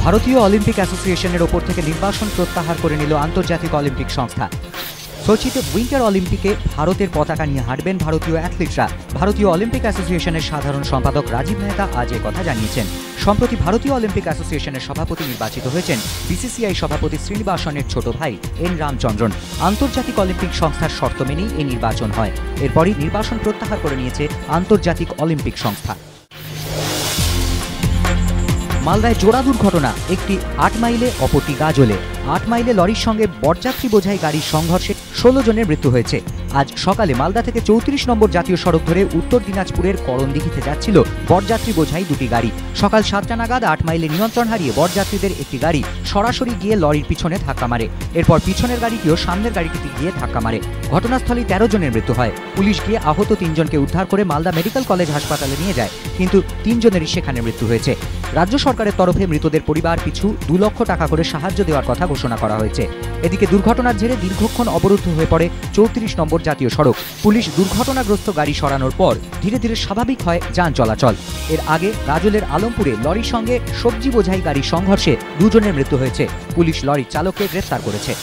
ভারতীয় অলিম্পিক অ্যাসোসিয়েশনের ওপর থেকে নির্বাসন প্রত্যাহার করে নিল আন্তর্জাতিক অলিম্পিক সংস্থা। সোচিতে উইন্টার অলিম্পিকে ভারতের পতাকা নিয়ে হাঁটবেন ভারতীয় অ্যাথলিটরা। ভারতীয় অলিম্পিক অ্যাসোসিয়েশনের সাধারণ সম্পাদক রাজীব মেহতা আজ কথা জানিয়েছেন। সম্প্রতি ভারতীয় অলিম্পিক অ্যাসোসিয়েশনের সভাপতি নির্বাচিত হয়েছেন বিসিসিআই সভাপতি শ্রীনিবাসনের ছোট ভাই এন রামচন্দ্রন। আন্তর্জাতিক অলিম্পিক সংস্থার শর্ত মেনেই এই নির্বাচন হয়। এরপরই নির্বাসন প্রত্যাহার করে নিয়েছে আন্তর্জাতিক অলিম্পিক সংস্থা। মালদায় জোড়া দুর্ঘটনা, একটি 8 মাইলে অপরটি গাজলে। 8 মাইলে লরির সঙ্গে বরযাত্রী বোঝাই গাড়ির সংঘর্ষে 16 জনের মৃত্যু হয়েছে। আজ সকালে মালদা থেকে 34 নম্বর জাতীয় সড়ক ধরে উত্তর দিনাজপুরের করণদিঘিতে যাচ্ছিল বরযাত্রী বোঝাই দুটি গাড়ি। সকাল 7টা নাগাদ 8 মাইলে নিয়ন্ত্রণ হারিয়ে বরযাত্রীদের একটি গাড়ি সরাসরি গিয়ে লরির পিছনে ধাক্কা মারে। এরপর পিছনের গাড়িটিও সামনের গাড়িটিতে গিয়ে ধাক্কা মারে। ঘটনাস্থলেই 13 জনের মৃত্যু হয়। পুলিশ গিয়ে আহত 3 জনকে উদ্ধার করে মালদা মেডিকেল কলেজ হাসপাতালে নিয়ে যায়, কিন্তু 3 জনেরই সেখানে মৃত্যু হয়েছে। রাজ্য সরকারের তরফে মৃতদের পরিবার পিছু 2 লক্ষ টাকা করে সাহায্য দেওয়ার কথা ঘোষণা করা হয়েছে। এদিকে দুর্ঘটনার জেরে দীর্ঘক্ষণ অবরুদ্ধ হয়ে পড়ে 34 নম্বর জাতীয় সড়ক। পুলিশ দুর্ঘটনাগ্রস্ত গাড়ি সরানোর পর ধীরে ধীরে স্বাভাবিক হয় যান চলাচল। এর আগে গাজলের আলমপুরে লরির সঙ্গে সবজি বোঝাই গাড়ির সংঘর্ষে 2 জনের মৃত্যু হয়েছে। পুলিশ লরির চালককে গ্রেফতার করেছে।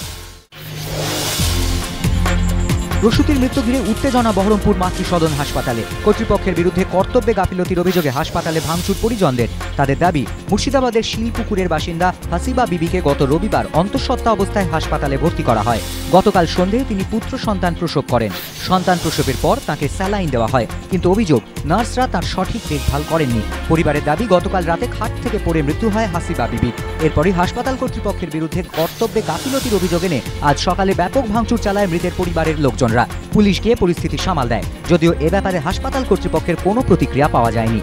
প্রসূতির মৃত্যু ঘিরে উত্তেজনা বহরমপুর মাতৃসদন হাসপাতালে। কর্তৃপক্ষের বিরুদ্ধে কর্তব্যে গাফিলতির অভিযোগে হাসপাতালে ভাঙচুর পরিজনদের। তাদের দাবি, মুর্শিদাবাদের শিলপুকুরের বাসিন্দা হাসিবা বিবিকে গত রবিবার অন্তঃসত্ত্বা অবস্থায় হাসপাতালে ভর্তি করা হয়। গতকাল সন্ধ্যায় তিনি পুত্র সন্তান প্রসব করেন। সন্তান প্রসবের পর তাকে স্যালাইন দেওয়া হয়, কিন্তু অভিযোগ নার্সরা তার সঠিক দেখভাল করেননি। পরিবারের দাবি, গতকাল রাতে খাট থেকে পড়ে মৃত্যু হয় হাসিবা বিবির। এরপরই হাসপাতাল কর্তৃপক্ষের বিরুদ্ধে কর্তব্যে গাফিলতির অভিযোগ এনে আজ সকালে ব্যাপক ভাঙচুর চালায় মৃতের পরিবারের লোকজন। পুলিশ গিয়ে পরিস্থিতি সামাল দেয়, যদিও এ ব্যাপারে হাসপাতাল কর্তৃপক্ষের কোনো প্রতিক্রিয়া পাওয়া যায়নি।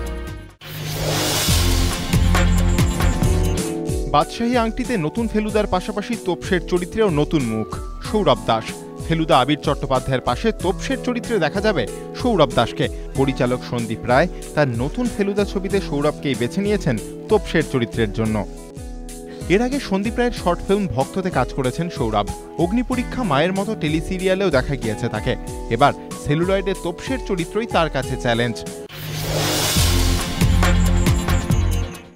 বাদশাহী আংটিতে নতুন ফেলুদার পাশাপাশি তোপসের চরিত্রেও নতুন মুখ সৌরভ দাস। ফেলুদা আবির চট্টোপাধ্যায়ের পাশে তোপসের চরিত্রে দেখা যাবে সৌরভ দাসকে। পরিচালক সন্দীপ রায় তার নতুন ফেলুদা ছবিতে সৌরভকেই বেছে নিয়েছেন তোপসের চরিত্রের জন্য। এর আগে সন্দীপ রায়ের শর্ট ফিল্ম ভক্ততে কাজ করেছেন সৌরভ। অগ্নিপরীক্ষা, মায়ের মতো টেলিসিরিয়ালেও দেখা গিয়েছে তাকে। এবার সেলুলয়েডে তোপসের চরিত্রই তার কাছে চ্যালেঞ্জ।